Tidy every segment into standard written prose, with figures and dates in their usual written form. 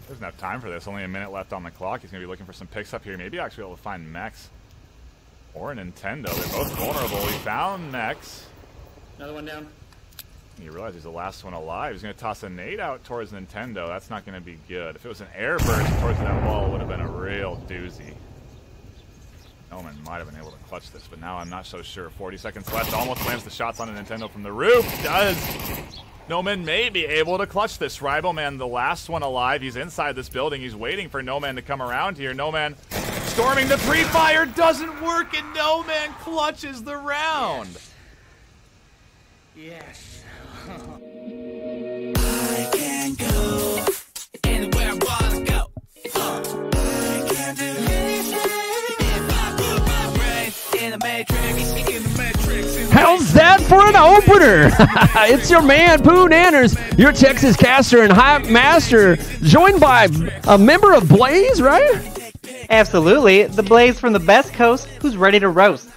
Doesn't have time for this. Only a minute left on the clock. He's going to be looking for some picks up here. Maybe actually able to find Mex or a Nintendo. They're both vulnerable. He found Mex. Another one down. You realize he's the last one alive. He's going to toss a nade out towards Nintendo. That's not going to be good. If it was an air burst towards that wall, it would have been a real doozy. Noman might have been able to clutch this, but now I'm not so sure. 40 seconds left. Almost lands the shots on a Nintendo from the roof. Does. Noman may be able to clutch this. Riboman, the last one alive. He's inside this building. He's waiting for Noman to come around here. Noman storming the pre-fire. Doesn't work, and Noman clutches the round. Yes. I can go anywhere I wanna go. I can do anything if I put my brain in the matrix. In the matrix. How's that for an opener? It's your man, Pooh Nanners, your Texas caster and hype master, joined by a member of Blaze, right? Absolutely. The Blaze from the best coast who's ready to roast.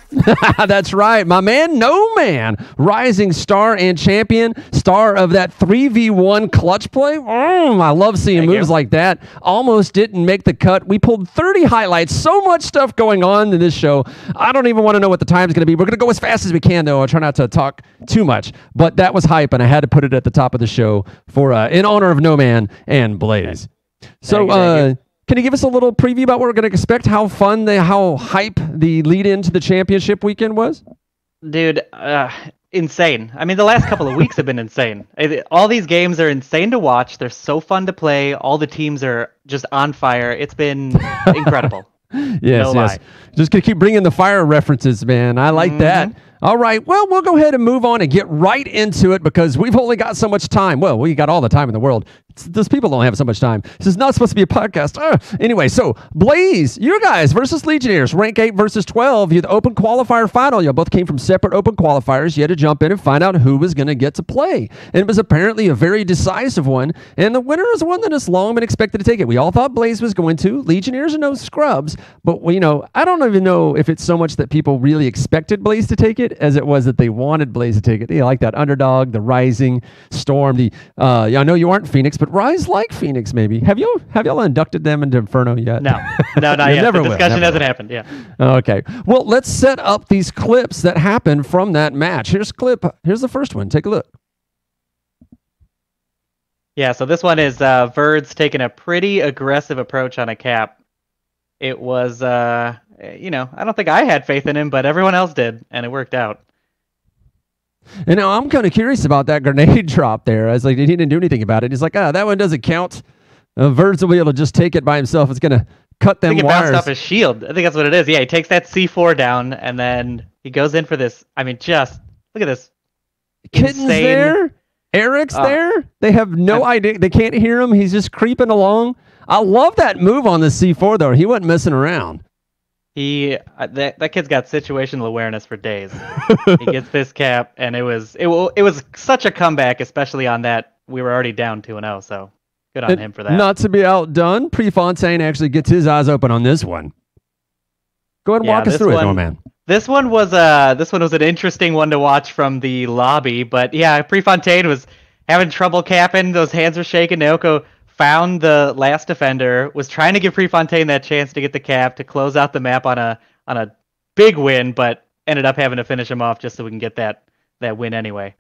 That's right. My man, No Man, rising star and champion, star of that 3v1 clutch play. I love seeing moves like that. Almost didn't make the cut. We pulled 30 highlights. So much stuff going on in this show. I don't even want to know what the time's going to be. We're going to go as fast as we can, though. I'll try not to talk too much. But that was hype, and I had to put it at the top of the show for in honor of No Man and Blaze. So, can you give us a little preview about what we're going to expect? How fun, how hype the lead into the championship weekend was? Dude, insane. I mean, the last couple of weeks have been insane. All these games are insane to watch. They're so fun to play. All the teams are just on fire. It's been incredible. Yes. Lie. Just going to keep bringing the fire references, man. I like that. All right, well, we'll go ahead and move on and get right into it because we've only got so much time. Well, we got all the time in the world. Those people don't have so much time. This is not supposed to be a podcast. Anyway, so Blaze, you guys versus Legionnaires, rank 8 versus 12. You had the open qualifier final. You both came from separate open qualifiers. You had to jump in and find out who was going to get to play. And it was apparently a very decisive one. And the winner is one that has long been expected to take it. We all thought Blaze was going to. Legionnaires are no scrubs. But, I don't even know if it's so much that people really expected Blaze to take it as it was that they wanted Blaze to take it. They like that underdog, the Rising, Storm. I know you aren't Phoenix, but Rise like Phoenix maybe. Have y'all inducted them into Inferno yet? No, not yet. Never the discussion will. hasn't happened. Yeah. Okay. Well, let's set up these clips that happened from that match. Here's the first one. Take a look. Yeah, so this one is Verd's taking a pretty aggressive approach on a cap. It was, I don't think I had faith in him, but everyone else did, and it worked out. And now I'm kind of curious about that grenade drop there. I was like, he didn't do anything about it. He's like, that one doesn't count. Verds will be able to just take it by himself. It's going to cut them wires. I think it bounced off his shield. I think that's what it is. Yeah, he takes that C4 down, and then he goes in for this. I mean, just look at this. Kitten's insane. there. Eric's there. They have no idea. They can't hear him. He's just creeping along. I love that move on the C4, though. He wasn't messing around. That kid's got situational awareness for days. He gets this cap, and it was such a comeback, especially on that. We were already down 2-0, so good on him for that. Not to be outdone, Prefontaine actually gets his eyes open on this one. Go ahead and walk us through it, Norman. This one was an interesting one to watch from the lobby, but yeah, Prefontaine was having trouble capping. Those hands were shaking. Naoko found the last defender, was trying to give Prefontaine that chance to get the cap to close out the map on a big win, but ended up having to finish him off just so we can get that win anyway.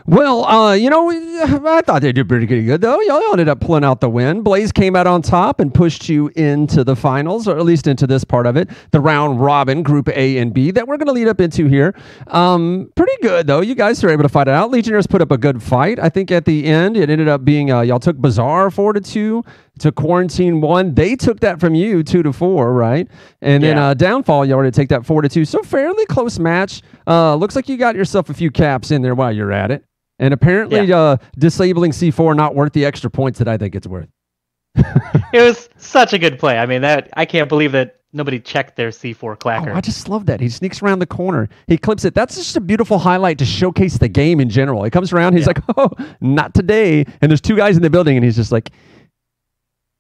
Well, I thought they did pretty good, though. Y'all ended up pulling out the win. Blaze came out on top and pushed you into the finals, or at least into this part of it, the round robin, Group A and B, that we're going to lead up into here. Pretty good, though. You guys were able to fight it out. Legionnaires put up a good fight. I think at the end, it ended up being, y'all took Bazaar 4-2. To Quarantine 1. They took that from you 2-4, right? And then Downfall, you already take that 4-2. So fairly close match. Looks like you got yourself a few caps in there while you're at it. And apparently disabling C4 not worth the extra points that I think it's worth. It was such a good play. I mean, I can't believe that nobody checked their C4 clacker. Oh, I just love that. He sneaks around the corner. He clips it. That's just a beautiful highlight to showcase the game in general. He comes around. He's like, oh, not today. And there's two guys in the building, and he's just like,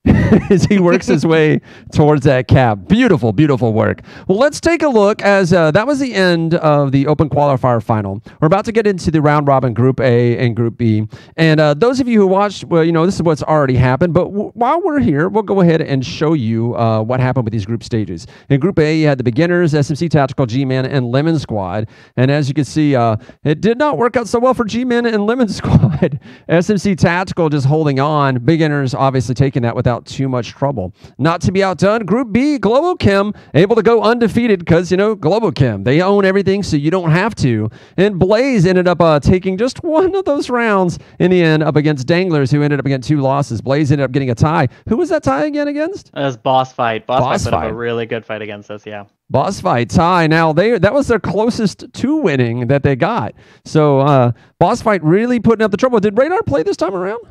as he works his way towards that cap. Beautiful, beautiful work. Well, let's take a look as that was the end of the Open Qualifier Final. We're about to get into the round robin Group A and Group B. And those of you who watched, well, you know, this is what's already happened. But while we're here, we'll go ahead and show you what happened with these group stages. In Group A, you had the Beginners, SMC Tactical, G-Man, and Lemon Squad. And as you can see, it did not work out so well for G-Man and Lemon Squad. SMC Tactical just holding on. Beginners obviously taking that without too much trouble. Not to be outdone, Group B, Globochem, able to go undefeated because, you know, Globochem, they own everything, so you don't have to. And Blaze ended up taking just one of those rounds in the end up against Danglers, who ended up getting 2 losses. Blaze ended up getting a tie. Who was that tie again against? It was Boss Fight. Boss Fight put up a really good fight against us, yeah. Boss Fight tie. Now, that was their closest to winning that they got. So, Boss Fight really putting up the trouble. Did Radar play this time around?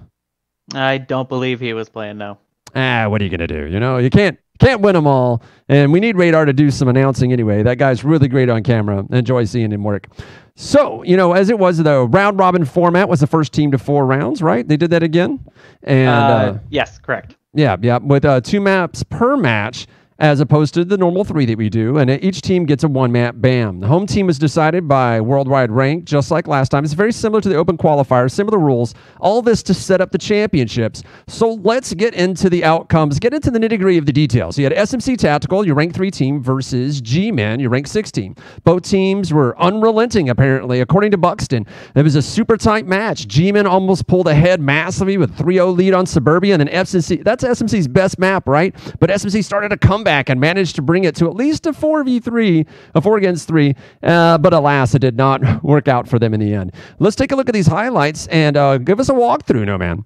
I don't believe he was playing, no. What are you going to do? You know, you can't win them all. And we need Radar to do some announcing anyway. That guy's really great on camera. Enjoy seeing him work. So, you know, as it was, the round robin format was the first team to 4 rounds, right? They did that again? And yes, correct. Yeah, with 2 maps per match, as opposed to the normal 3 that we do, and each team gets a 1-map BAM. The home team is decided by worldwide rank, just like last time. It's very similar to the Open Qualifier, similar rules, all this to set up the championships. So let's get into the outcomes, get into the nitty-gritty of the details. You had SMC Tactical, your rank 3 team, versus G-Men, your rank 6 team. Both teams were unrelenting, apparently, according to Buxton. It was a super tight match. G-Men almost pulled ahead massively with 3-0 lead on Suburbia, and then SMC, that's SMC's best map, right? But SMC started to come back and managed to bring it to at least a 4v3, a 4 against 3, but alas, it did not work out for them in the end. Let's take a look at these highlights and give us a walkthrough, No Man.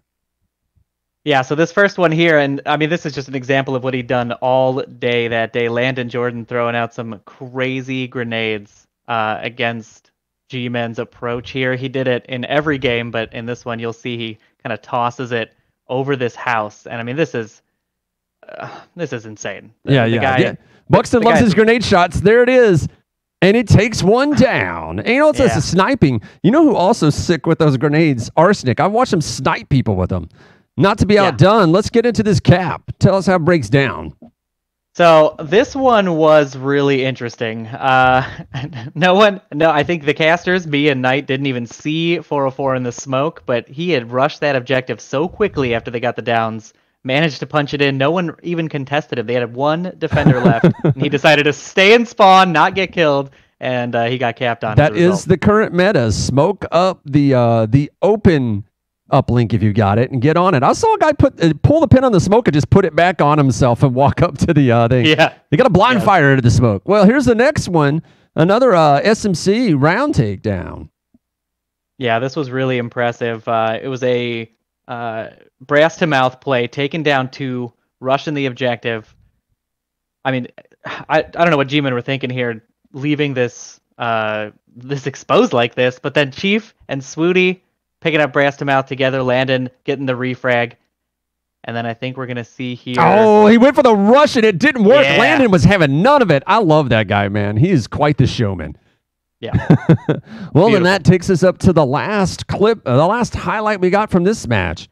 Yeah, so this first one here, and I mean, this is just an example of what he'd done all day that day. Landon Jordan throwing out some crazy grenades against G-Men's approach here. He did it in every game, but in this one, you'll see he kind of tosses it over this house. And I mean, this is insane. Yeah. Buxton loves his grenade shots. There it is. And it takes one down. And you know, it's a sniping. You know who also sick with those grenades? Arsenic. I've watched him snipe people with them. Not to be outdone, let's get into this cap. Tell us how it breaks down. So this one was really interesting. I think the casters, me and Knight, didn't even see 404 in the smoke, but he had rushed that objective so quickly after they got the downs. Managed to punch it in. No one even contested him. They had 1 defender left. And he decided to stay in spawn, not get killed, and he got capped on. That is the current meta. Smoke up the open uplink if you got it and get on it. I saw a guy pull the pin on the smoke and just put it back on himself and walk up to the thing. Yeah. They got a blind fire into the smoke. Well, here's the next one. Another SMC round takedown. Yeah, this was really impressive. It was a brass to mouth play, taken down 2, rushing the objective. I mean, I don't know what G-Men were thinking here, leaving this exposed like this, but then Chief and Swooty picking up brass to mouth together, Landon getting the refrag, and then I think we're gonna see here. Oh, he went for the rush and it didn't work. Yeah. Landon was having none of it. I love that guy, man. He is quite the showman. Yeah. Well, then that takes us up to the last clip, the last highlight we got from this match.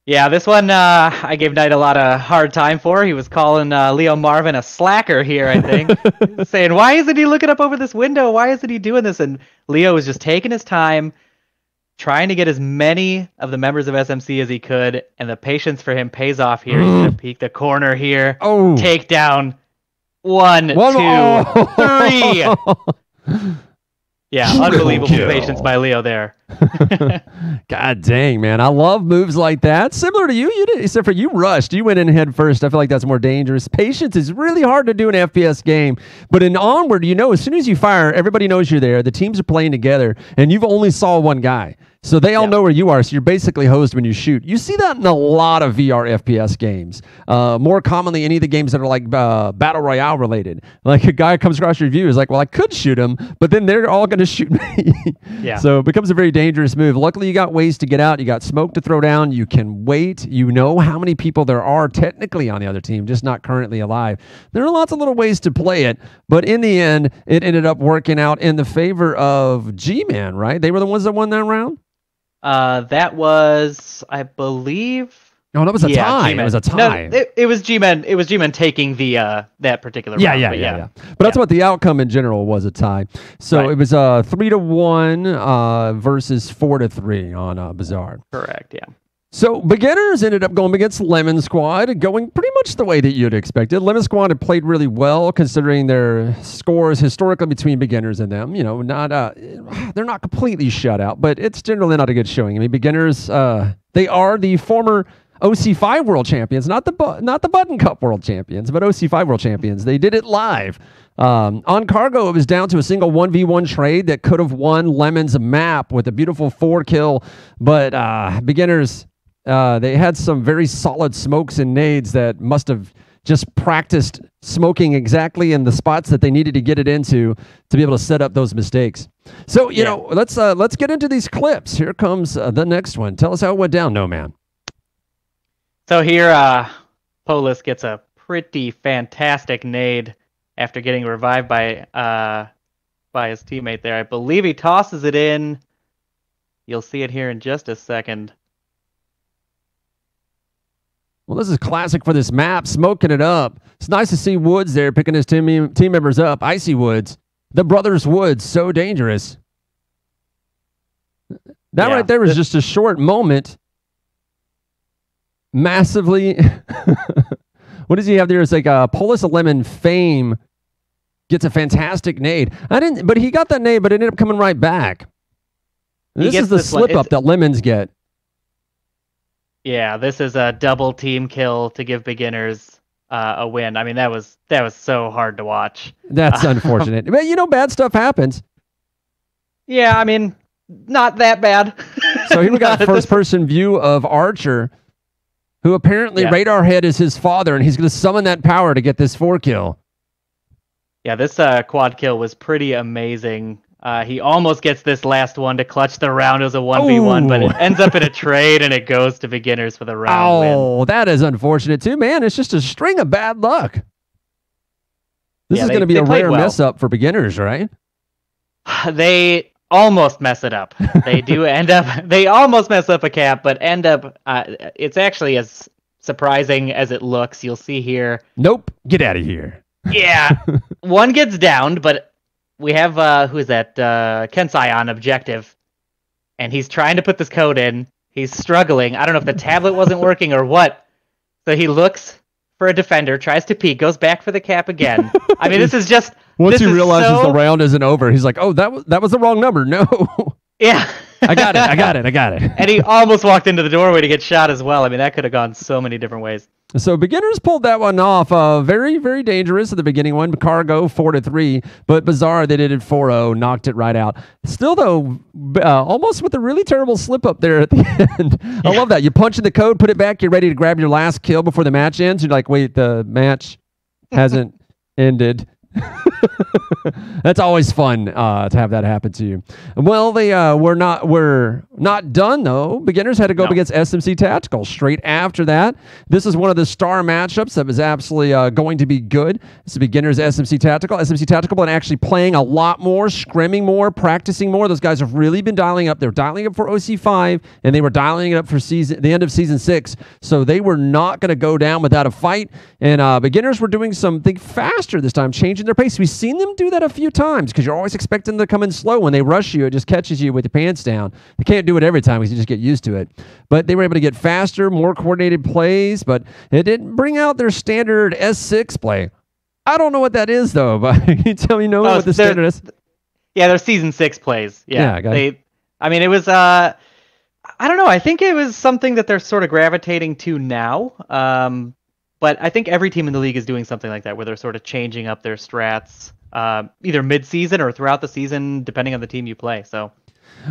Yeah, this one I gave Knight a lot of hard time for. He was calling Leo Marvin a slacker here, I think. Saying, why isn't he looking up over this window? Why isn't he doing this? And Leo was just taking his time, trying to get as many of the members of SMC as he could, and the patience for him pays off here. He's going to peek the corner here. Oh. Take down 1, 2, 3. Yeah, unbelievable patience by Leo there. God dang, man. I love moves like that. Similar to you, except for you rushed. You went in head first. I feel like that's more dangerous. Patience is really hard to do in an FPS game. But in Onward, you know, as soon as you fire, everybody knows you're there. The teams are playing together, and you've only saw one guy. So they all know where you are, so you're basically hosed when you shoot. You see that in a lot of VR FPS games. More commonly, any of the games that are like Battle Royale related. Like a guy comes across your view, is like, well, I could shoot him, but then they're all going to shoot me. So it becomes a very dangerous move. Luckily, you got ways to get out. You got smoke to throw down. You can wait. You know how many people there are technically on the other team, just not currently alive. There are lots of little ways to play it, but in the end, it ended up working out in the favor of G-Man, right? They were the ones that won that round? That was, I believe, Oh, that was a tie. G-Men. It was a tie. No, it was G-Men. It was G-Men taking the that particular round. Yeah. But that's what the outcome in general was, a tie. So it was 3-1 versus 4-3 on Bizarre. Correct. Yeah. So beginners ended up going against Lemon Squad, going pretty much the way that you'd expected. Lemon Squad had played really well, considering their scores historically between beginners and them. You know, not they're not completely shut out, but it's generally not a good showing. I mean, beginners, they are the former OC5 World Champions, not the Button Cup World Champions, but OC5 World Champions. They did it live. On Cargo, it was down to a single 1v1 trade that could have won Lemon's map with a beautiful 4-kill, but beginners. They had some very solid smokes and nades that must have just practiced smoking exactly in the spots that they needed to get it into to be able to set up those mistakes. So, you know, let's get into these clips. Here comes the next one. Tell us how it went down, No Man. So here, Polis gets a pretty fantastic nade after getting revived by his teammate there. I believe he tosses it in. You'll see it here in just a second. Well, this is classic for this map, smoking it up. It's nice to see Woods there picking his team members up. Icy Woods. The brothers Woods, so dangerous. That right there was just a short moment. Massively. What does he have there? It's like Polis Lemon Fame gets a fantastic nade. But he got that nade, but it ended up coming right back. This is the slip up that Lemons get. Yeah, this is a double team kill to give beginners a win. I mean, that was so hard to watch. That's unfortunate. But, you know, bad stuff happens. Yeah, I mean, not that bad. So here we got first-person view of Archer, who apparently Radar Head is his father, and he's going to summon that power to get this 4-kill. Yeah, this quad kill was pretty amazing. He almost gets this last one to clutch the round as a 1v1, but it ends up in a trade, and it goes to beginners for the round win. Oh, that is unfortunate too, man. It's just a string of bad luck. This is going to be a rare mess-up for beginners, right? They almost mess it up. They do end up... They almost mess up a cap, but end up... it's actually as surprising as it looks. You'll see here. Nope. Get out of here. Yeah. One gets downed, but... We have, who is that? Kensai on objective. And he's trying to put this code in. He's struggling. I don't know if the tablet wasn't working or what. So he looks for a defender, tries to peek, goes back for the cap again. I mean, this is just... Once he realizes the round isn't over, he's like, oh, that was the wrong number. No. Yeah. I got it. And he almost walked into the doorway to get shot as well. I mean, that could have gone so many different ways. So beginners pulled that one off. Very, very dangerous at the beginning one. Cargo 4-3, but Bizarre, they did it 4-0, knocked it right out. Still though, almost with a really terrible slip up there at the end. I love that. You punch in the code, put it back, you're ready to grab your last kill before the match ends. You're like, wait, the match hasn't ended. That's always fun to have that happen to you. Well, they were not done though. Beginners had to go up against SMC Tactical straight after that. This is one of the star matchups that was absolutely going to be good. This is beginners SMC Tactical. SMC Tactical been actually playing a lot more, scrimming more, practicing more. Those guys have really been dialing up. They're dialing up for OC5 and they were dialing it up for the end of season 6. So they were not going to go down without a fight. And beginners were doing something faster this time, changing their pace. We've seen them do that a few times because you're always expecting them to come in slow. When they rush you, it just catches you with your pants down. They can't do it every time because you just get used to it. But they were able to get faster, more coordinated plays, but it didn't bring out their standard S6 play. I don't know what that is, though, but can you tell me what the standard is? Yeah, they're season 6 plays. Yeah, I mean, it was... I don't know. I think it was something that they're sort of gravitating to now. But I think every team in the league is doing something like that, where they're sort of changing up their strats, either mid-season or throughout the season, depending on the team you play. So,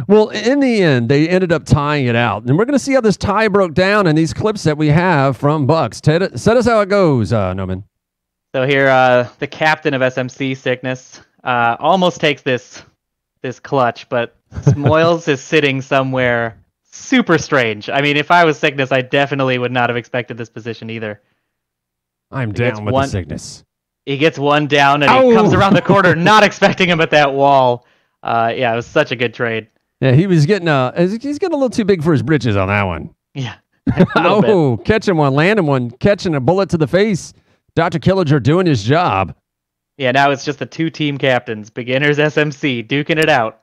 well, in the end, they ended up tying it out, and we're going to see how this tie broke down in these clips that we have from Bucks. Set us how it goes, Noman. So here, the captain of SMC Sickness almost takes this clutch, but Smoils is sitting somewhere super strange. I mean, if I was Sickness, I definitely would not have expected this position either. I'm down with the Sickness. He gets one down, and he comes around the corner, not expecting him at that wall. Yeah, it was such a good trade. Yeah, he's getting a little too big for his britches on that one. Yeah. little bit. Oh, catching one, landing one, catching a bullet to the face. Dr. Killinger doing his job. Yeah, now it's just the two team captains, beginners SMC, duking it out.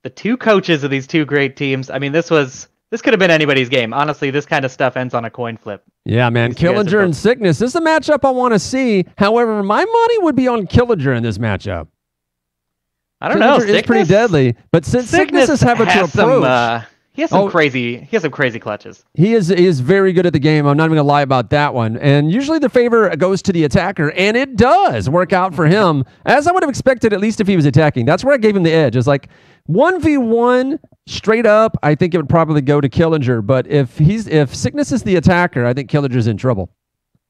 The two coaches of these two great teams. I mean, this could have been anybody's game. Honestly, this kind of stuff ends on a coin flip. Yeah, man. These guys are Killinger and both- Sickness. This is a matchup I want to see. However, my money would be on Killinger in this matchup. I don't know. Killinger is pretty Sickness- deadly, but since Sickness is having to has approach, he has some crazy clutches. he is very good at the game. I'm not even gonna lie about that one. And usually the favor goes to the attacker, and it does work out for him, as I would have expected, at least if he was attacking. That's where I gave him the edge. It's like 1v1 straight up. I think it would probably go to Killinger. But if Sickness is the attacker, I think Killinger's in trouble.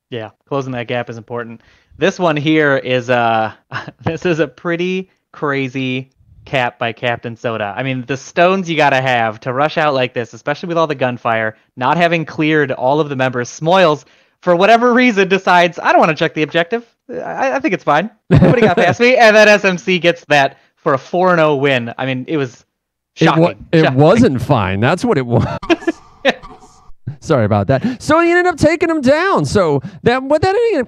Yeah, closing that gap is important. This one here is this is a pretty crazy cap by Captain Soda. I mean, the stones you gotta have to rush out like this, especially with all the gunfire, not having cleared all of the members. Smoils, for whatever reason, decides, I don't want to check the objective. I think it's fine. Nobody got past me. And then SMC gets that for a 4-0 win. I mean, it was shocking. It wasn't fine. That's what it was. Sorry about that. So he ended up taking him down. So that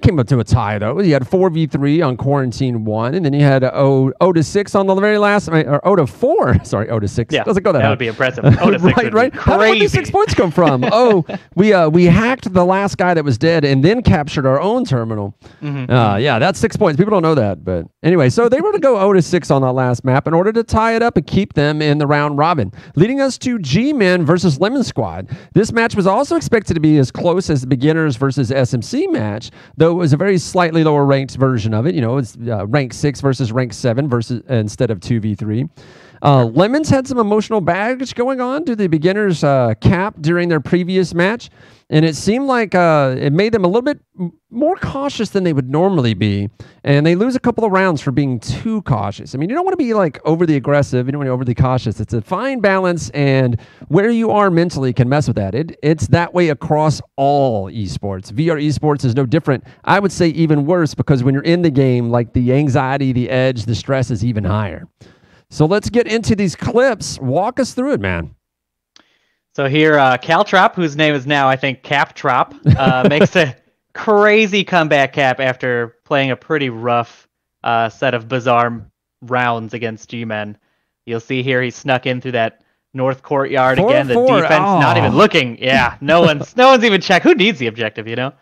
came up to a tie, though. He had 4v3 on Quarantine 1, and then he had 0-6 on the very last, or 0-4. Sorry, 0-6. Yeah, Doesn't go that high. would be impressive. 0-6 right. How did these 6 points come from? We hacked the last guy that was dead and then captured our own terminal. Yeah, that's 6 points. People don't know that, but anyway, so they were to go 0-6 on that last map in order to tie it up and keep them in the round robin, leading us to G-Men versus Lemon Squad. This match was also expected to be as close as the beginners versus SMC match, though it was a very slightly lower ranked version of it. You know, it's rank 6 versus rank 7 versus instead of 2v3. Lemons had some emotional baggage going on to the beginners cap during their previous match, and it seemed like it made them a little bit more cautious than they would normally be, and they lose a couple of rounds for being too cautious. I mean, you don't want to be like overly aggressive, you don't want to be overly cautious. It's a fine balance, and where you are mentally can mess with that. It's that way across all esports. VR esports is no different. I would say even worse, because when you're in the game, like the anxiety, the edge, the stress is even higher. So let's get into these clips. Walk us through it, man. So here, Caltrop, whose name is now, I think, Captrop, makes a crazy comeback cap after playing a pretty rough set of bizarre rounds against G-Men. You'll see here he snuck in through that north courtyard again. The defense not even looking. Yeah, no one's even checked. Who needs the objective, you know?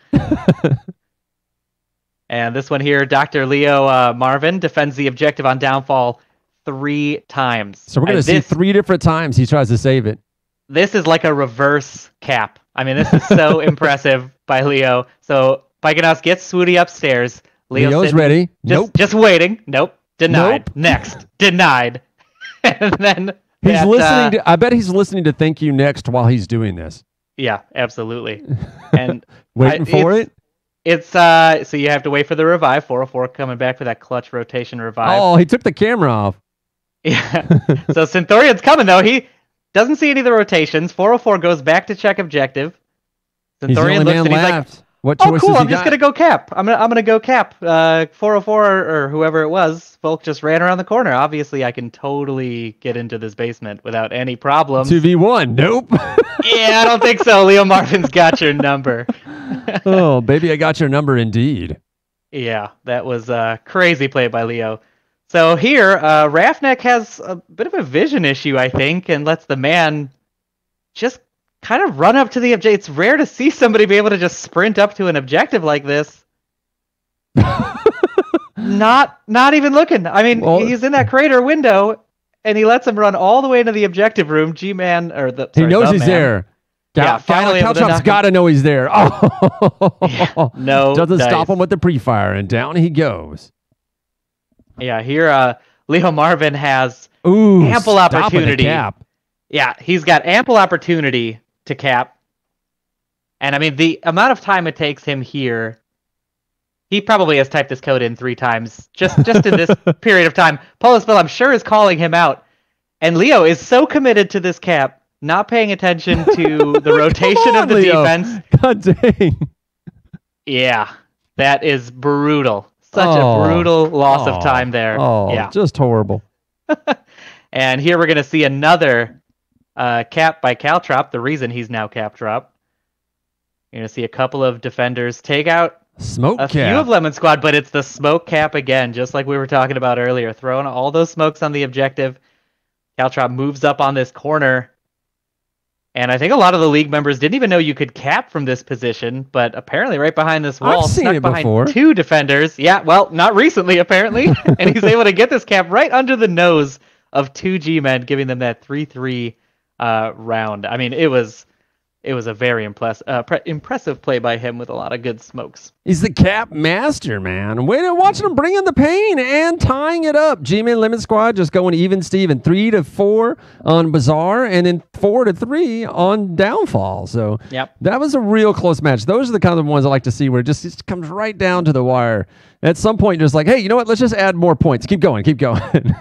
And this one here, Dr. Leo Marvin defends the objective on downfall 3 times. So we're going to see 3 different times he tries to save it. This is like a reverse cap. I mean, this is so impressive by Leo. So Bikenos gets Swooty upstairs. Leo's ready. Just waiting. Nope. Denied. Next. Denied. And then he's listening. I bet he's listening to "Thank You" next while he's doing this. Yeah, absolutely. And waiting for it. It's so you have to wait for the revive. 404 coming back for that clutch rotation revive. Oh, he took the camera off. Yeah. So Centurion's coming though. He doesn't see any of the rotations. 404 goes back to check objective. Centurion looks and he's like, what "Oh, cool! I'm just gonna go cap. I'm gonna go cap." 404 or whoever it was, Folk just ran around the corner. Obviously, I can totally get into this basement without any problems. 2v1. Nope. Yeah, I don't think so. Leo Marvin's got your number. Oh, baby, I got your number indeed. Yeah, that was a crazy play by Leo. So here, Rafnek has a bit of a vision issue, I think, and lets the man just kind of run up to the objective. It's rare to see somebody be able to just sprint up to an objective like this. Not even looking. I mean, he's in that crater window, and he lets him run all the way into the objective room. G-Man, he knows he's there. Yeah, finally, Caltrop's got to know he's there. Oh, yeah, no, doesn't stop him with the pre-fire, and down he goes. Yeah, here Leo Marvin has ample opportunity. Cap. Yeah, he's got ample opportunity to cap. And I mean, the amount of time it takes him here, he probably has typed this code in 3 times just in this period of time. Polispil, I'm sure, is calling him out. And Leo is so committed to this cap, not paying attention to the rotation of the Leo. defense. God dang. Yeah, that is brutal. Such a brutal loss of time there. Oh, yeah, just horrible. And here we're going to see another cap by Caltrop, the reason he's now Captrop. You're gonna see a couple of defenders take out Smoke a few cap. of Lemon Squad, but it's the smoke cap again, just like we were talking about earlier. Throwing all those smokes on the objective. Caltrop moves up on this corner. And I think a lot of the league members didn't even know you could cap from this position, but apparently right behind this wall, I've seen snuck it behind before. 2 defenders. Yeah, well, not recently, apparently. And he's able to get this cap right under the nose of 2 G-men, giving them that 3-3 round. I mean, it was a very impressive play by him with a lot of good smokes. He's the cap master, man. Way to watch him bring in the pain and tying it up. G-Man Lemon Squad just going even Steven. 3-4 on Bazaar and then 4-3 on Downfall. So Yep. that was a real close match. Those are the kind of ones I like to see where it just comes right down to the wire. At some point, just like, hey, you know what? Let's just add more points. Keep going. Keep going.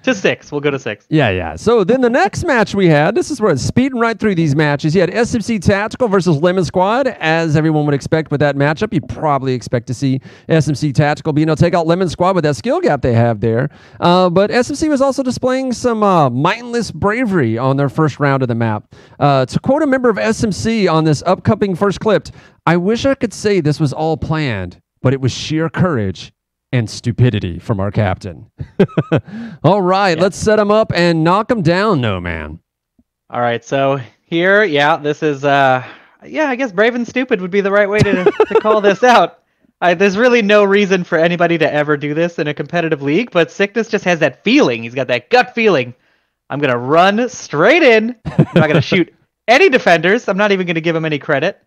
To 6. We'll go to 6. Yeah. So then the next match we had, this is where it's speeding right through these matches. You had SMC Tactical versus Lemon Squad. As everyone would expect with that matchup, you probably expect to see SMC Tactical being able to take out Lemon Squad with that skill gap they have there. But SMC was also displaying some mindless bravery on their first round of the map. To quote a member of SMC on this upcoming first clip, I wish I could say this was all planned, but it was sheer courage and stupidity from our captain. All right, let's set him up and knock him down, no man. All right, so here, this is, I guess brave and stupid would be the right way to call this out. There's really no reason for anybody to ever do this in a competitive league, but Sickness just has that feeling. He's got that gut feeling. I'm going to run straight in. I'm not going to shoot any defenders. I'm not even going to give him any credit.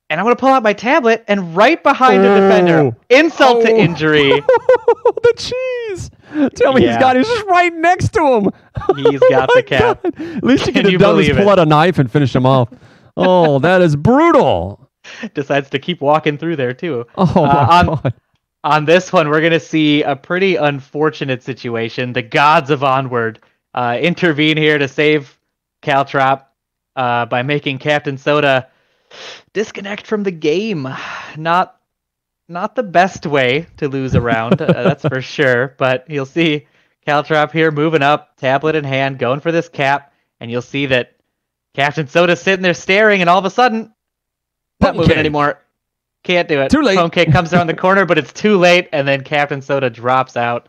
And I'm going to pull out my tablet, and right behind a defender, insult to injury. The cheese. Tell me he's got it. He's just right next to him. He's got the cap. God. At least you Can could you have done is believe pull it? out a knife and finish him off. Oh, that is brutal. Decides to keep walking through there, too. Oh, my God. On this one, we're going to see a pretty unfortunate situation. The gods of Onward intervene here to save Caltrop by making Captain Soda disconnect from the game. Not the best way to lose a round, that's for sure. But you'll see Caltrop here moving up, tablet in hand, going for this cap, and you'll see that Captain Soda's sitting there staring, and all of a sudden, not moving anymore. Can't do it. Too late. Pone Cake comes around the corner, but it's too late, and then Captain Soda drops out,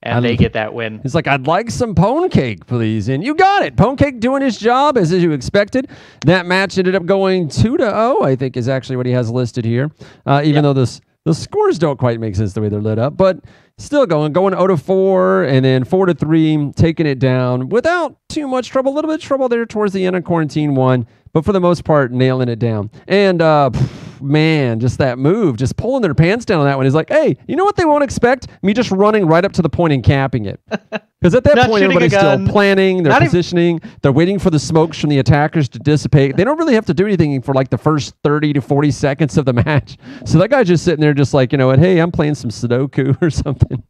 and they get that win. He's like, I'd like some Pone Cake, please. And you got it. Pone Cake doing his job as you expected. That match ended up going 2-0, I think is actually what he has listed here. Even though the scores don't quite make sense the way they're lit up. But still going 0-4 and then 4-3, taking it down without too much trouble. A little bit of trouble there towards the end of Quarantine 1. But for the most part, nailing it down. And, man, just that move, just pulling their pants down on that one. He's like, hey, you know what they won't expect? Me just running right up to the point and capping it. Because at that Not point, shooting a everybody's still gun. planning, they're Not even- positioning, they're waiting for the smokes from the attackers to dissipate. They don't really have to do anything for like the first 30 to 40 seconds of the match. So that guy's just sitting there just like, you know what, hey, I'm playing some Sudoku or something.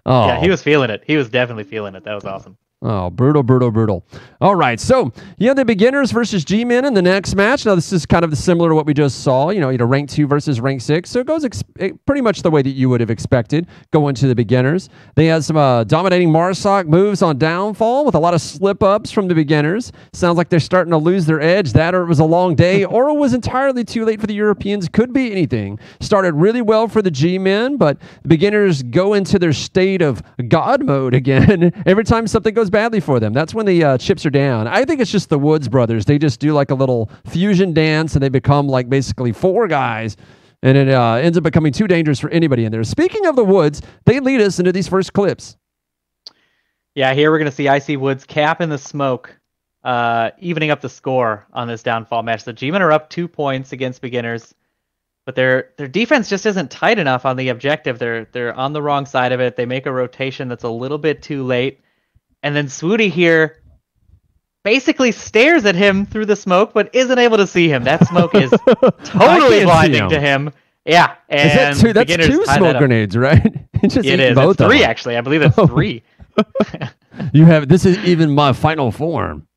Oh. Yeah, he was feeling it. He was definitely feeling it. That was awesome. Oh, brutal. All right, so you have the beginners versus G-Men in the next match. Now, this is kind of similar to what we just saw, rank 2 versus rank 6. So it goes pretty much the way that you would have expected going to the beginners. They had some dominating Marsoc moves on Downfall with a lot of slip-ups from the beginners. Sounds like they're starting to lose their edge. That or it was a long day, or it was entirely too late for the Europeans. Could be anything. Started really well for the G-Men, but the beginners go into their state of God mode again every time something goes badly for them. That's when the chips are down. I think it's just the Woods brothers. They just do like a little fusion dance and they become like basically 4 guys, and it ends up becoming too dangerous for anybody in there. Speaking of the Woods, they lead us into these first clips. Yeah, here we're going to see Icy Woods cap in the smoke, evening up the score on this Downfall match. The G-Men are up 2 points against beginners, but their defense just isn't tight enough on the objective. They're on the wrong side of it. They make a rotation that's a little bit too late. And then Swooty here basically stares at him through the smoke, but isn't able to see him. That smoke is totally blinding to him. Yeah, and That's 2 smoke grenades, right? It is. Both It's 3, actually. I believe it's 3. This is even my final form.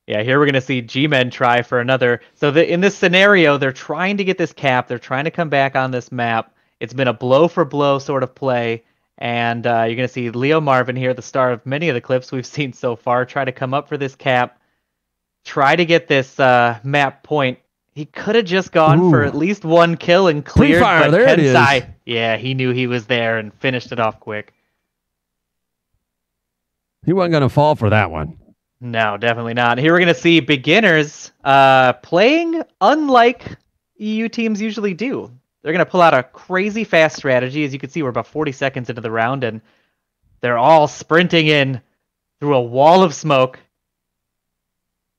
Yeah, here we're going to see G-Men try for another. So in this scenario, they're trying to get this cap. They're trying to come back on this map. It's been a blow-for-blow sort of play. And you're going to see Leo Marvin here, the star of many of the clips we've seen so far, try to come up for this cap. try to get this map point. He could have just gone for Ooh. at least one kill and cleared, Pre-fire, but there it is. Kensai, yeah, he knew he was there and finished it off quick. He wasn't going to fall for that one. No, definitely not. Here we're going to see beginners playing unlike EU teams usually do. They're going to pull out a crazy fast strategy. As you can see, we're about 40 seconds into the round, and they're all sprinting in through a wall of smoke.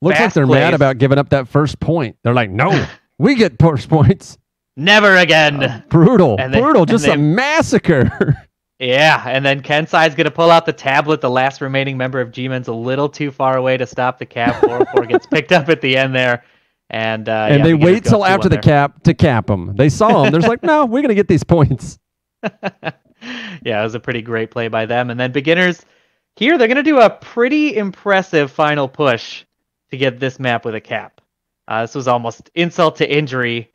Looks like Fast they're mad plays. about giving up that first point. They're like, no, we get first points. Never again. Brutal. And they- Brutal. and Just they- a massacre. Yeah, and then Kensai's going to pull out the tablet. The last remaining member of G-Men's a little too far away to stop the cap. 404 gets picked up at the end there. And And they wait till after the cap to cap them. They saw them. They're just like, no, we're going to get these points. Yeah, it was a pretty great play by them. And then beginners here, they're going to do a pretty impressive final push to get this map with a cap. This was almost insult to injury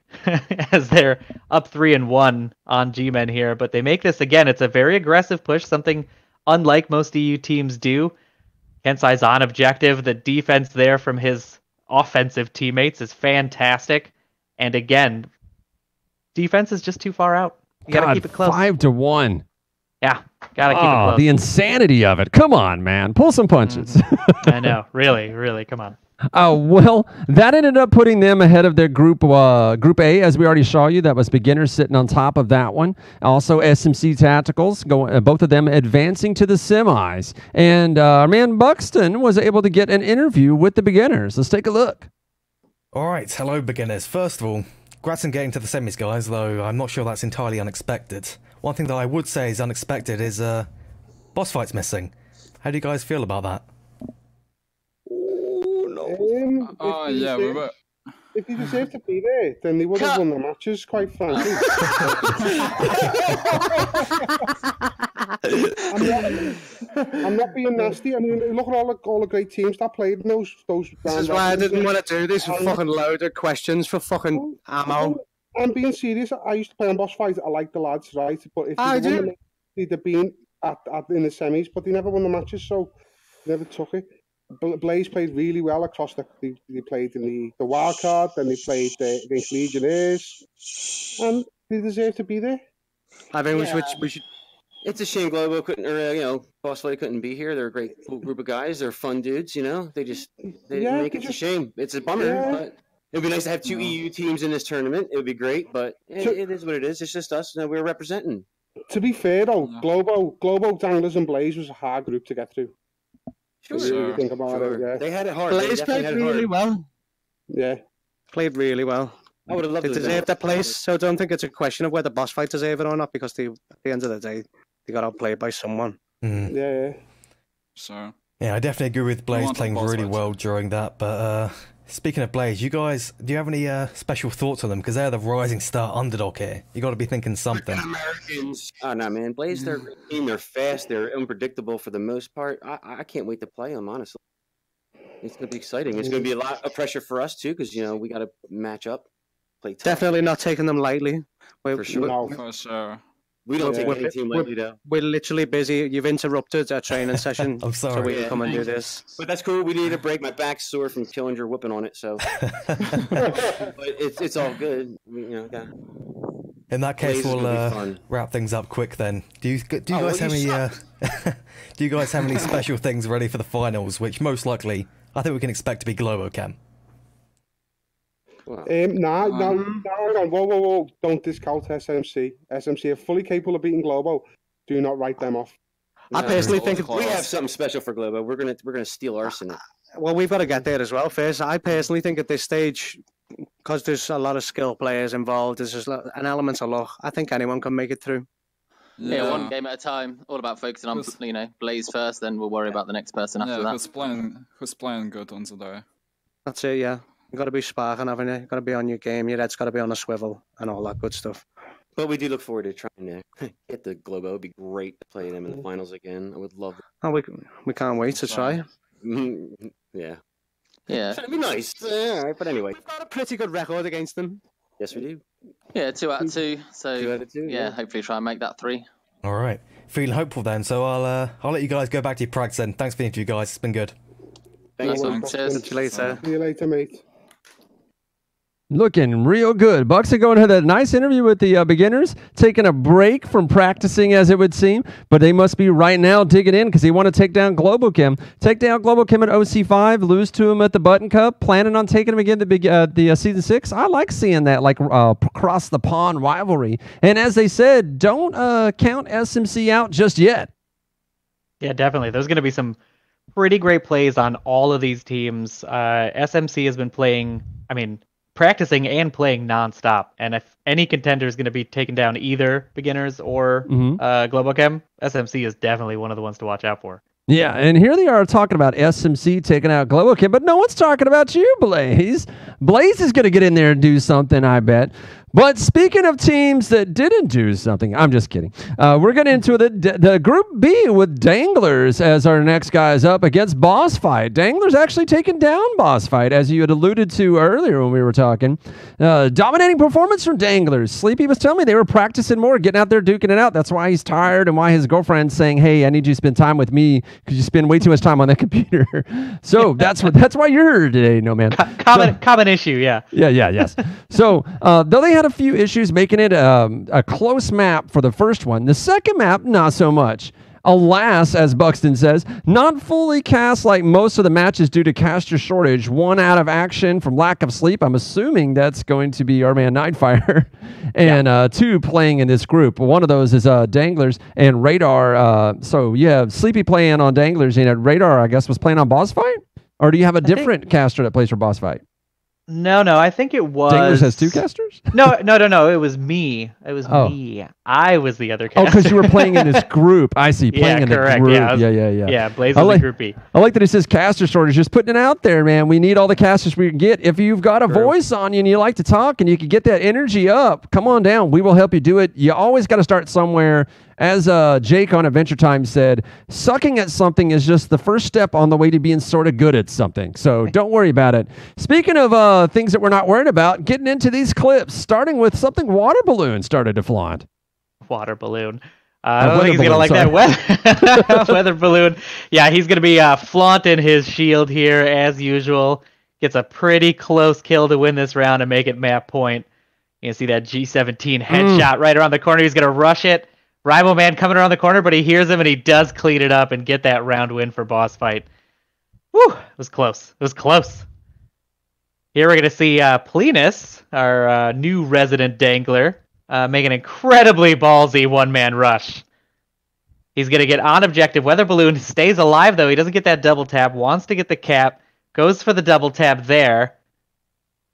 as they're up 3-1 on G-Men here. But they make this again. It's a very aggressive push, something unlike most EU teams do. Kensai's on objective. The defense there from his offensive teammates is fantastic. And again, defense is just too far out. You got to keep it close. 5-1. Yeah, got to keep it Oh, close. the insanity of it. Come on, man. Pull some punches. I know. Really, come on. Well, that ended up putting them ahead of their group A, as we already saw you. That was beginners sitting on top of that one. Also, SMC Tacticals, both of them advancing to the semis. And our man Buxton was able to get an interview with the beginners. Let's take a look. All right, hello beginners. First of all, congrats on getting to the semis, guys, though I'm not sure that's entirely unexpected. One thing that I would say is unexpected is boss fights missing. How do you guys feel about that? Oh, yeah, we were. If he deserved to be there, then they would have won the matches, quite frankly. I'm not being nasty. I mean, look at all the great teams that played in those This is why I didn't want to do this for fucking loaded questions for fucking ammo. I'm being serious. I used to play on boss fights. I like the lads, right? But if I they'd won do. the, they'd have been in the semis, but they never won the matches, so they never took it. Blaze played really well across they played in the wild card, then they played against Legionnaires, and they deserve to be there. I think we should. It's a shame Globo couldn't, or Boss Fight couldn't be here. They're a great cool group of guys. They're fun dudes. They didn't make it. It's a shame. It's a bummer, but it'd be nice to have two EU teams in this tournament. It would be great, but it is what it is. It's just us. We're representing. To be fair though, Globo, Danglers, and Blaze was a hard group to get through. Sure. When you think about it, yeah. They had it hard. Blaze played really well. Yeah. Played really well. I would have loved They to deserve their place, so I don't think it's a question of whether boss fight deserve it or not, because at the end of the day, they got outplayed by someone. Yeah. So. Yeah, I definitely agree with Blaze want the playing boss really fights. well during that. But speaking of Blaze, you guys, do you have any special thoughts on them? Because they're the rising star underdog here. You got to be thinking something. Americans. Oh no, man! Blaze, they're a great team. They're fast. They're unpredictable for the most part. I can't wait to play them. Honestly, it's gonna be exciting. It's gonna be a lot of pressure for us too, because we got to match up, play tough. Definitely not taking them lightly. For sure. For sure. We don't take any team lightly though. We're literally busy. You've interrupted our training session. I'm sorry. So we can come and do this. But that's cool. We need a break. My back's sore from Killinger whooping on it, so. But it's all good. In that case, Blaze is gonna be fun. wrap things up quick then. Do you guys have any? Do you guys have any special things ready for the finals? Which most likely, I think we can expect to be Globo Cam. Whoa. Don't discount SMC. SMC are fully capable of beating Globo. Do not write them off. I personally think we have something special for Globo. We're gonna steal Arsenal. Well, we've got to get there as well first. I personally think at this stage, because there's a lot of skill players involved, there's just an element of luck. I think anyone can make it through. Yeah, one game at a time. All about focusing on, Blaze first, then we'll worry about the next person after that. Who's playing good on the day? That's it, yeah. You got to be sparking, haven't you? You got to be on your game. Your head's got to be on a swivel and all that good stuff. But we do look forward to trying to get the Globo. It'd be great to play them in the finals again. I would love it. Oh, we can't wait to try. Yeah. It'd be nice. All right, but anyway. We've got a pretty good record against them. Yes, we do. Yeah, 2 out of 2. So 2 out of 2, yeah. hopefully try and make that 3. All right, feeling hopeful then. So I'll let you guys go back to your practice then. Thanks for the interview, guys. It's been good. Thanks. Thanks. Cheers. See you later. See you later, mate. Looking real good. Buxton going to that nice interview with the beginners, taking a break from practicing, as it would seem, but they must be right now digging in because they want to take down Global Kim. Take down Global Kim at OC5, lose to him at the Button Cup, planning on taking him again at the Season 6. I like seeing that, like, across the pond rivalry. And as they said, don't count SMC out just yet. Yeah, definitely. There's going to be some pretty great plays on all of these teams. SMC has been practicing and playing nonstop. And if any contender is going to be taking down either beginners or Global Chem, SMC is definitely one of the ones to watch out for. Yeah, and here they are talking about SMC taking out Global Kim, but no one's talking about you, Blaze. Blaze is going to get in there and do something, I bet. But speaking of teams that didn't do something, I'm just kidding. We're getting into the Group B with Danglers as our next guys up against Boss Fight. Danglers actually taking down Boss Fight, as you had alluded to earlier when we were talking. Dominating performance from Danglers. Sleepy was telling me they were practicing more, getting out there, duking it out. That's why he's tired and why his girlfriend's saying, hey, I need you to spend time with me because you spend way too much time on that computer. So that's why you're here today, no man. Common issue, yeah. Yes. So though they had a few issues making it a close map for the first one, the second map, not so much. Alas, as Buxton says, not fully cast like most of the matches due to caster shortage. One out of action from lack of sleep. I'm assuming that's going to be our man Nightfire. And two playing in this group. One of those is Danglers and Radar. So you have Sleepy playing on Danglers, and Radar, I guess, was playing on Boss Fight? Or do you have a different caster that plays for Boss Fight? No, I think it was... Danglers has two casters? No, it was me. It was me. I was the other caster. Oh, because you were playing in this group. I see, playing in correct. the group. Yeah, Yeah, Blaze was the Group B. I like that it says caster shortage. Just putting it out there, man. We need all the casters we can get. If you've got a voice on you and you like to talk and you can get that energy up, come on down. We will help you do it. You always got to start somewhere. As Jake on Adventure Time said, sucking at something is just the first step on the way to being sort of good at something. So don't worry about it. Speaking of things that we're not worried about, getting into these clips, starting with something Water Balloon started to flaunt. Water Balloon. I don't think he's going to like that weather balloon. Yeah, he's going to be flaunting his shield here as usual. Gets a pretty close kill to win this round and make it map point. You can see that G17 headshot right around the corner. He's going to rush it. Rival Man coming around the corner, but he hears him and he does clean it up and get that round win for Boss Fight. Woo! It was close. It was close. Here we're going to see Plenus, our new resident Dangler, make an incredibly ballsy one-man rush. He's going to get on objective. Weather Balloon stays alive, though. He doesn't get that double tap. Wants to get the cap. Goes for the double tap there.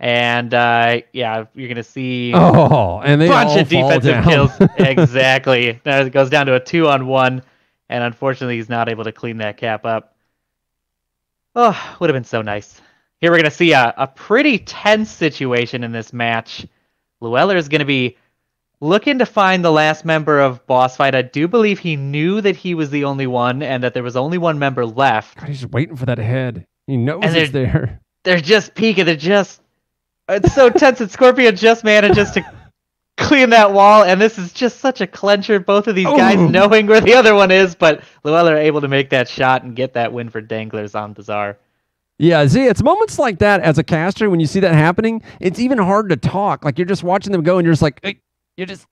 And, yeah, you're going to see and they a bunch all of defensive fall kills. Exactly. Now it goes down to a 2-on-1, and unfortunately he's not able to clean that cap up. Oh, would have been so nice. Here we're going to see a pretty tense situation in this match. Llewellyn is going to be looking to find the last member of Boss Fight. I do believe he knew that he was the only one and that there was only one member left. God, he's just waiting for that head. He knows it's there. They're just peeking. It's so tense, and Scorpion just managed to clean that wall, and this is just such a clincher. Both of these guys knowing where the other one is, but Llewellyn are able to make that shot and get that win for Danglers on Bazaar. Yeah, see, it's moments like that as a caster, when you see that happening, it's even hard to talk. Like, you're just watching them go, and you're just like, hey, you're just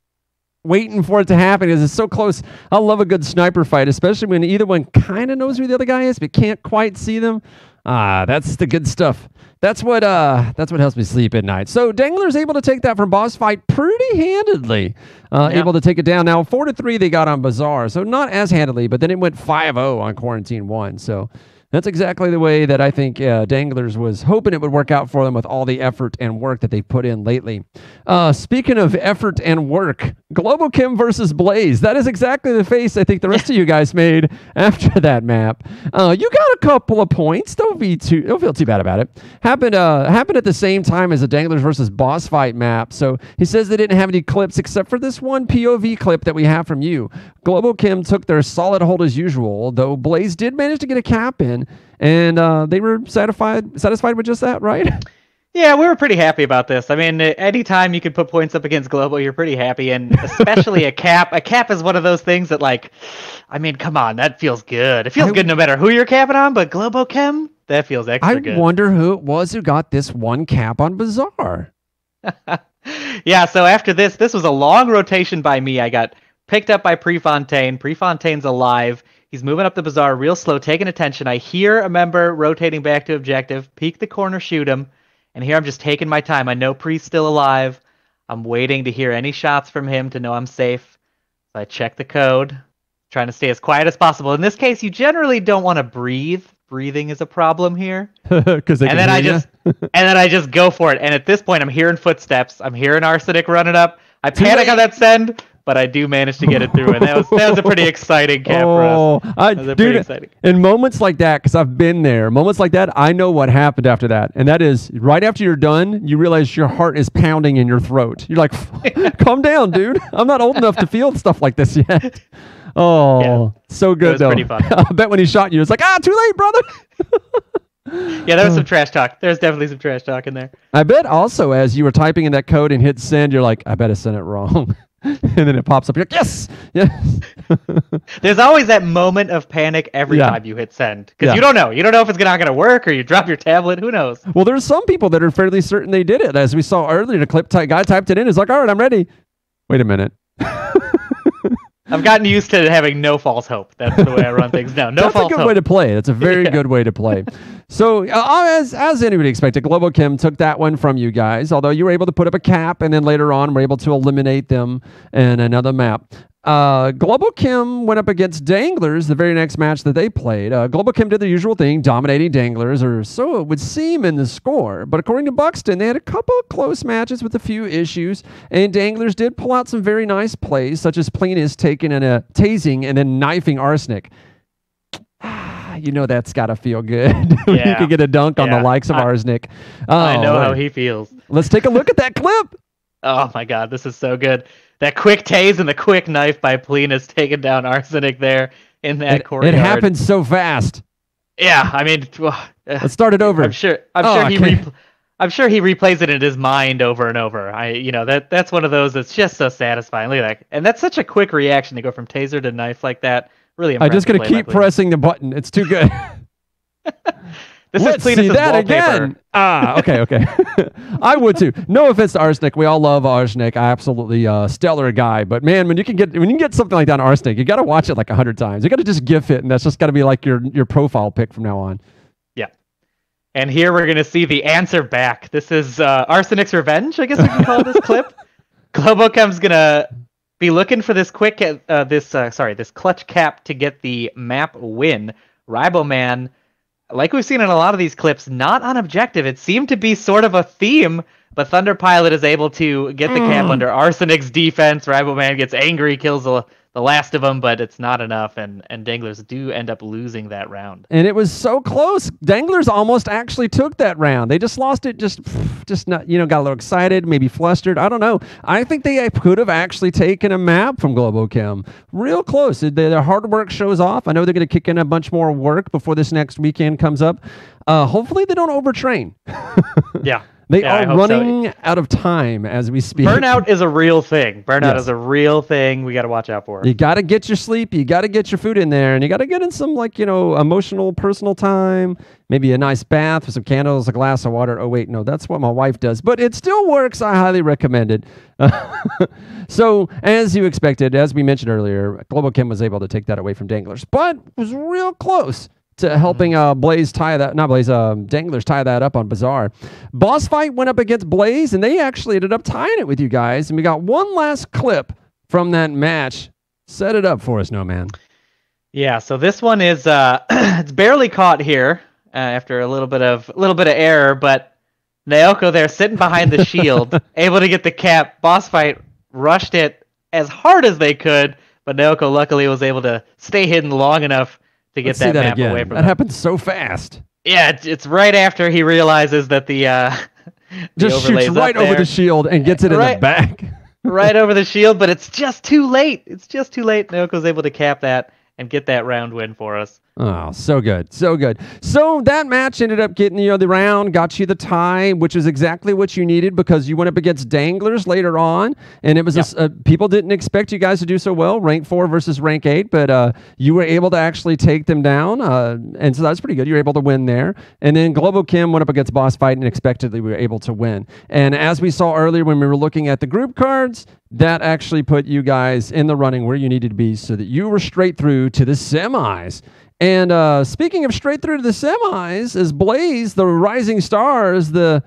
waiting for it to happen because it's so close. I love a good sniper fight, especially when either one kind of knows who the other guy is, but can't quite see them. That's the good stuff. That's what helps me sleep at night. So Dangler's able to take that from Boss Fight pretty handedly. Able to take it down. Now 4-3 they got on Bazaar, so not as handily, but then it went 5-0 on Quarantine 1. So that's exactly the way that I think Danglers was hoping it would work out for them with all the effort and work that they've put in lately. Speaking of effort and work, Global Kim versus Blaze. That is exactly the face I think the rest of you guys made after that map. You got a couple of points. Don't feel too bad about it. Happened at the same time as the Danglers versus Boss Fight map. So he says they didn't have any clips except for this one POV clip that we have from you. Global Kim took their solid hold as usual, though Blaze did manage to get a cap in. And they were satisfied with just that, right? Yeah, we were pretty happy about this. I mean, anytime you can put points up against Global, you're pretty happy, and especially a cap. A cap is one of those things that, like, I mean, come on, that feels good. It feels good no matter who you're capping on, but Global Chem, That feels extra good. I wonder who it was who got this one cap on Bazaar. Yeah, so after this was a long rotation by me. I got picked up by Prefontaine. Prefontaine's alive. He's moving up the Bazaar real slow, taking attention. I hear a member rotating back to objective, peek the corner, shoot him. And here I'm just taking my time. I know Pre's still alive. I'm waiting to hear any shots from him to know I'm safe. So I check the code, trying to stay as quiet as possible. In this case, you generally don't want to breathe. Breathing is a problem here. Because and then I just go for it. And at this point, I'm hearing footsteps. I'm hearing Arsenic running up. I panic on that send, but I do manage to get it through. And that was a pretty exciting cap for us. That was pretty exciting. In moments like that, because I've been there, moments like that, I know what happened after that. And that is, right after you're done, you realize your heart is pounding in your throat. You're like, calm down, dude. I'm not old enough to feel stuff like this yet. Oh, yeah. So good, was though. Pretty fun. I bet when he shot you, it's like, too late, brother. Yeah, there was some trash talk. There's definitely some trash talk in there. I bet also, as you were typing in that code and hit send, you're like, I bet I sent it wrong. And then it pops up. You're like, yes, yes. There's always that moment of panic every time you hit send. Because you don't know. You don't know if it's not going to work, or you drop your tablet. Who knows? Well, there's some people that are fairly certain they did it. As we saw earlier, the guy typed it in. He's like, all right, I'm ready. Wait a minute. I've gotten used to having no false hope. That's the way I run things now. No false hope. That's a good way to play. That's a very good way to play. So, as anybody expected, Global Kim took that one from you guys, although you were able to put up a cap, and then later on were able to eliminate them in another map. Global Kim went up against Danglers the very next match that they played. Global Kim did the usual thing, dominating Danglers, or so it would seem in the score. But according to Buxton, they had a couple of close matches with a few issues, and Danglers did pull out some very nice plays, such as Plenus taking and tasing and then knifing Arsenic. You know that's got to feel good. You can get a dunk on the likes of Arsenic. I know how he feels. Let's take a look at that clip. Oh my God, this is so good. That quick tase and the quick knife by Plenus taking down Arsenic there in that courtyard. It happened so fast. Yeah, I mean, let's start it over. I'm sure he replays it in his mind over and over. That's one of those that's just so satisfying. Look at that, and that's such a quick reaction to go from taser to knife like that. Really impressive. I'm just gonna keep pressing the button. It's too good. Let's see that again. Okay. I would too. No offense to Arsenic. We all love Arsenic. Absolutely stellar guy. But man, when you can get something like that on Arsenic, you got to watch it like 100 times. You got to just GIF it, and that's just got to be like your profile pic from now on. Yeah. And here we're gonna see the answer back. This is Arsenic's revenge, I guess we can call this clip. Globocom's gonna be looking for this this clutch cap to get the map win. Riboman, like we've seen in a lot of these clips, not on objective. It seemed to be sort of a theme, but Thunder Pilot is able to get the cap under Arsenic's defense. Riboman gets angry, kills the last of them, but it's not enough, and Danglers do end up losing that round. And it was so close. Danglers almost actually took that round. They just lost it, just not, got a little excited, maybe flustered. I don't know. I think they could have actually taken a map from Globochem. Real close. Their hard work shows off. I know they're going to kick in a bunch more work before this next weekend comes up. Hopefully they don't overtrain. Yeah. They are running out of time as we speak. Burnout is a real thing. Burnout is a real thing we got to watch out for. You got to get your sleep. You got to get your food in there. And you got to get in some, emotional, personal time. Maybe a nice bath with some candles, a glass of water. Oh, wait, no, that's what my wife does. But it still works. I highly recommend it. So, as you expected, as we mentioned earlier, Globochem was able to take that away from Danglers. But was real close to helping Danglers tie that up on Bazaar. Boss Fight went up against Blaze, and they actually ended up tying it with you guys. And we got one last clip from that match. Set it up for us, No Man. Yeah, so this one is it's barely caught here after a little bit of error, but Naoko there sitting behind the shield, able to get the cap. Boss Fight rushed it as hard as they could, but Naoko luckily was able to stay hidden long enough to get that map away from him. That happened so fast. Yeah, it's right after he realizes that the just shoots right over the shield and gets it in the back. Right over the shield, but it's just too late. It's just too late. Naoko's able to cap that and get that round win for us. Oh, so good. So good. So that match ended up getting you the round, got you the tie, which is exactly what you needed because you went up against Danglers later on. And it was people didn't expect you guys to do so well, rank 4 versus rank 8, but you were able to actually take them down. And so that's pretty good. You were able to win there. And then Global Kim went up against Boss Fight and expectedly we were able to win. And as we saw earlier when we were looking at the group cards, that actually put you guys in the running where you needed to be so that you were straight through to the semis. And speaking of straight through to the semis, is Blaze, the rising stars, the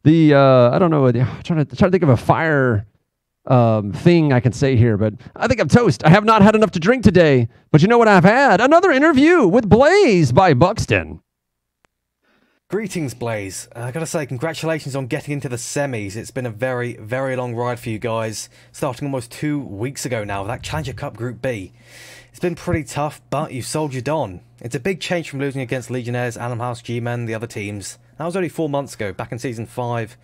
I don't know, I'm trying to think of a fire thing I can say here, but I think I'm toast. I have not had enough to drink today, but you know what I've had? Another interview with Blaze by Buxton. Greetings, Blaze. I gotta say, congratulations on getting into the semis. It's been a very, very long ride for you guys, starting almost 2 weeks ago now with that Challenger Cup Group B. It's been pretty tough, but you've soldiered on. It's a big change from losing against Legionnaires, Animal House, G-Men, the other teams. That was only 4 months ago, back in Season 5.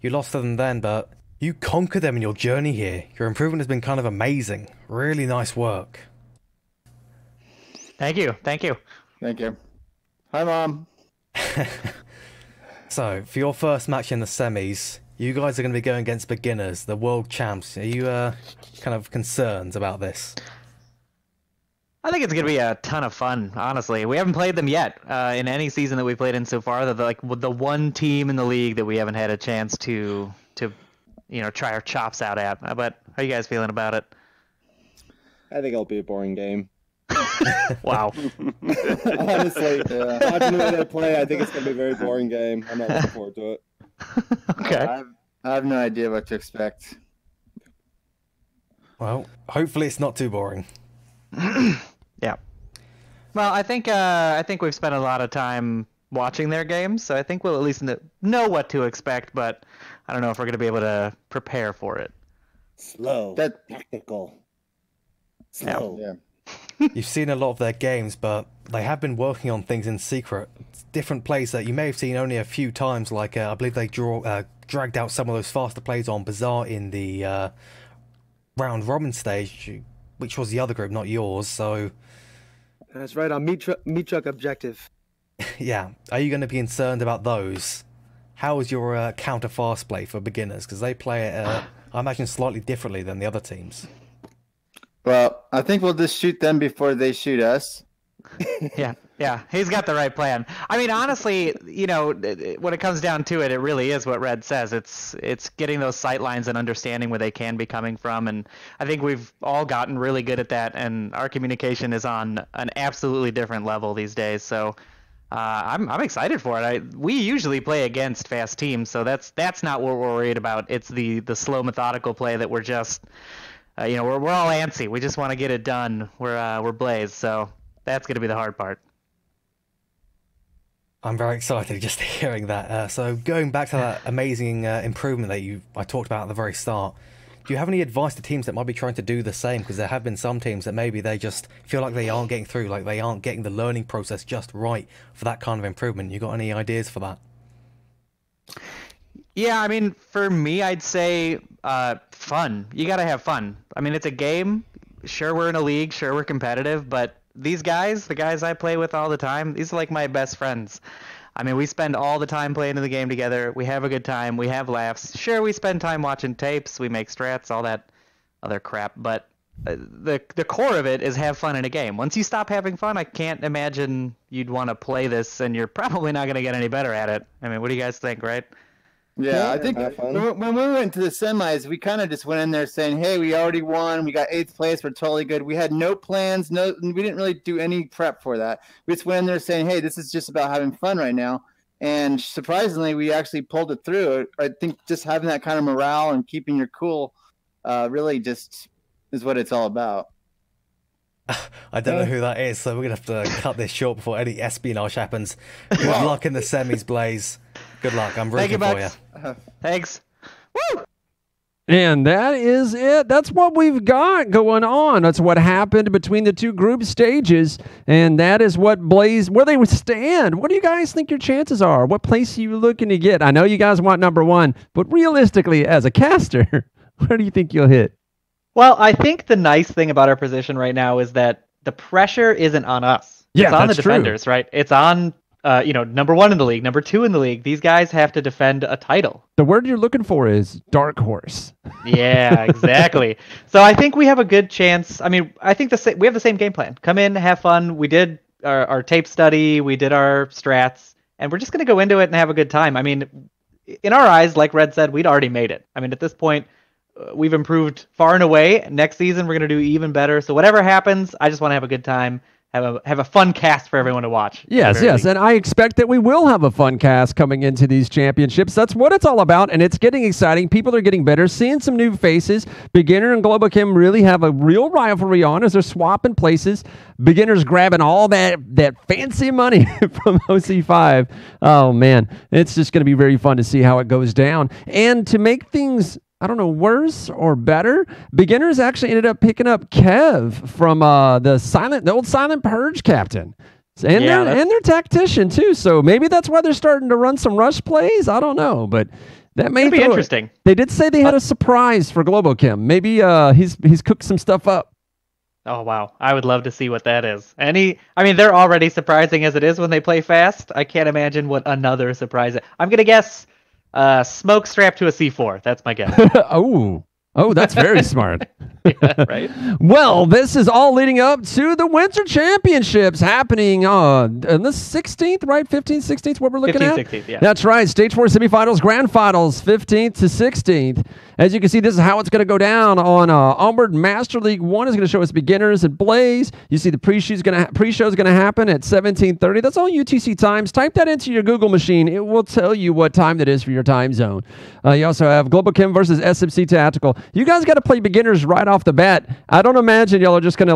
You lost to them then, but you conquered them in your journey here. Your improvement has been kind of amazing. Really nice work. Thank you. Thank you. Thank you. Hi, Mom. So, for your first match in the semis, you guys are going to be going against beginners, the world champs. Are you kind of concerned about this? I think it's going to be a ton of fun, honestly. We haven't played them yet in any season that we've played in so far. They're like the one team in the league that we haven't had a chance to try our chops out at. But how are you guys feeling about it? I think it'll be a boring game. Wow. Honestly, watching the way they play, I think it's going to be a very boring game. I'm not looking forward to it. Okay. I have no idea what to expect. Well, hopefully it's not too boring. Yeah. Well, I think we've spent a lot of time watching their games, so I think we'll at least know what to expect, but I don't know if we're going to be able to prepare for it. Slow. Tactical. Slow. Yeah. You've seen a lot of their games, but they have been working on things in secret. Different plays that you may have seen only a few times, like I believe they dragged out some of those faster plays on Bazaar in the round robin stage, which was the other group, not yours, so... That's right, on meat truck objective. Yeah, are you going to be concerned about those? How is your counter fast play for beginners? Because they play it, I imagine, slightly differently than the other teams. Well, I think we'll just shoot them before they shoot us. Yeah, he's got the right plan. I mean, honestly, when it comes down to it, it really is what Red says. It's getting those sight lines and understanding where they can be coming from, and I think we've all gotten really good at that, and our communication is on an absolutely different level these days, so I'm excited for it. We usually play against fast teams, so that's not what we're worried about. It's the slow, methodical play that we're just... we're all antsy. We just want to get it done. We're Blaze, so that's going to be the hard part. I'm very excited just hearing that. So going back to that amazing improvement that I talked about at the very start, do you have any advice to teams that might be trying to do the same? Because there have been some teams that maybe they just feel like they aren't getting through, like they aren't getting the learning process just right for that kind of improvement. You got any ideas for that? Yeah, I mean, for me, I'd say fun. You got to have fun. I mean, it's a game. Sure, we're in a league. Sure, we're competitive. But these guys, the guys I play with all the time, these are like my best friends. I mean, we spend all the time playing in the game together. We have a good time. We have laughs. Sure, we spend time watching tapes. We make strats, all that other crap. But the core of it is have fun in a game. Once you stop having fun, I can't imagine you'd want to play this, and you're probably not going to get any better at it. I mean, what do you guys think, right? Yeah, I think when we went to the semis, we kind of just went in there saying, hey, we already won. We got 8th place. We're totally good. We had no plans. We didn't really do any prep for that. We just went in there saying, hey, this is just about having fun right now. And surprisingly, we actually pulled it through. I think just having that kind of morale and keeping your cool really just is what it's all about. I don't know who that is, so we're going to have to cut this short before any espionage happens. Good luck in the semis, Blaze. Good luck. I'm rooting for you. Thanks. Woo! And that is it. That's what we've got going on. That's what happened between the two group stages. And that is what Blaze, where they would stand. What do you guys think your chances are? What place are you looking to get? I know you guys want #1, but realistically, as a caster, where do you think you'll hit? Well, I think the nice thing about our position right now is that the pressure isn't on us. Yeah, it's on the that's true. defenders, right? It's on number 1 in the league, number 2 in the league. These guys have to defend a title. The word you're looking for is dark horse. Yeah, exactly. So I think we have a good chance. I mean, I think we have the same game plan. Come in, have fun. We did our tape study, we did our strats, and we're just going to go into it and have a good time. I mean, in our eyes, like Red said, we'd already made it. I mean, at this point, we've improved far and away. Next season, we're going to do even better. So whatever happens, I just want to have a good time. Have a fun cast for everyone to watch. Yes, and I expect that we will have a fun cast coming into these championships. That's what it's all about, and it's getting exciting. People are getting better, seeing some new faces. Beginner and Global Kim really have a real rivalry on as they're swapping places. Beginner's grabbing all that fancy money from OC5. Oh, man, it's just going to be very fun to see how it goes down. And to make things, I don't know, worse or better, Beginners actually ended up picking up Kev from the old Silent Purge captain. And their tactician too. So maybe that's why they're starting to run some rush plays. I don't know, but that may be interesting. They did say they had a surprise for Globo Kim. Maybe he's cooked some stuff up. Oh wow, I would love to see what that is. They're already surprising as it is when they play fast. I can't imagine what another surprise is. I'm gonna guess smoke strapped to a C4. That's my guess. Oh, that's very smart. Yeah, right. Well, this is all leading up to the Winter Championships happening on the 16th, right? 15th, 16th, what we're looking 15th, at? 16th, yeah. That's right. Stage 4 semifinals, grand finals, 15th to 16th. As you can see, this is how it's going to go down on Onward. Master League 1 is going to show us Beginners and Blaze. You see the pre-show is going to happen at 17:30. That's all UTC times. Type that into your Google machine. It will tell you what time that is for your time zone. You also have Global Kim versus SMC Tactical. You guys got to play Beginners right off the bat. I don't imagine y'all are just going to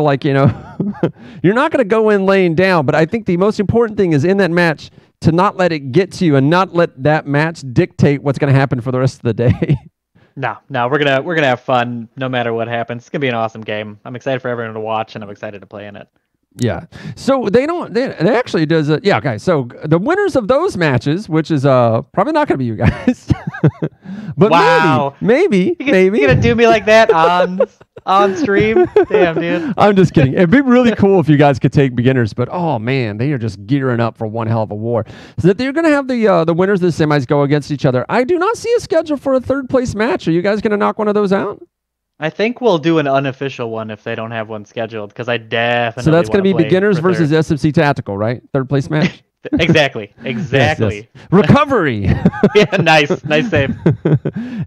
you're not going to go in laying down, but I think the most important thing is in that match to not let it get to you and not let that match dictate what's going to happen for the rest of the day. No, we're gonna have fun no matter what happens. It's gonna be an awesome game. I'm excited for everyone to watch, and I'm excited to play in it. Yeah. So they actually does it. Yeah. Okay. So the winners of those matches, which is probably not gonna be you guys, but wow. maybe. You're gonna do me like that on stream? Damn, dude. I'm just kidding. It'd be really cool if you guys could take Beginners, but oh man, they are just gearing up for one hell of a war. So that they're gonna have the winners of the semis go against each other. I do not see a schedule for a third place match. Are you guys gonna knock one of those out? I think we'll do an unofficial one if they don't have one scheduled, because I definitely. So that's going to be Beginners versus SMC Tactical, right? Third place match. Exactly. Yes. Recovery. Yeah, nice save.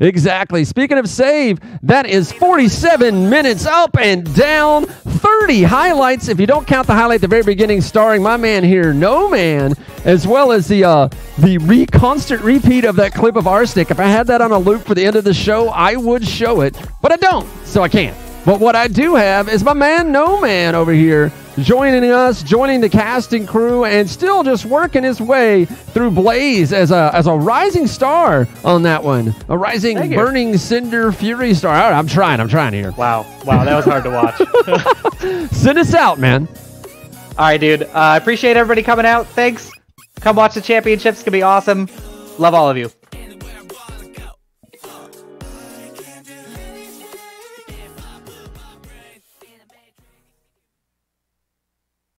Exactly. Speaking of save, that is 47 minutes up and down, 30 highlights. If you don't count the highlight at the very beginning, starring my man here, No Man, as well as the constant repeat of that clip of Arsenic. If I had that on a loop for the end of the show, I would show it, but I don't, so I can't. But what I do have is my man, No Man, over here, joining us, joining the casting crew, and still just working his way through Blaze as a rising star on that one. A rising, burning cinder fury star. All right, I'm trying here. Wow, that was hard to watch. Send us out, man. All right, dude. I appreciate everybody coming out. Thanks. Come watch the championships. It's going to be awesome. Love all of you.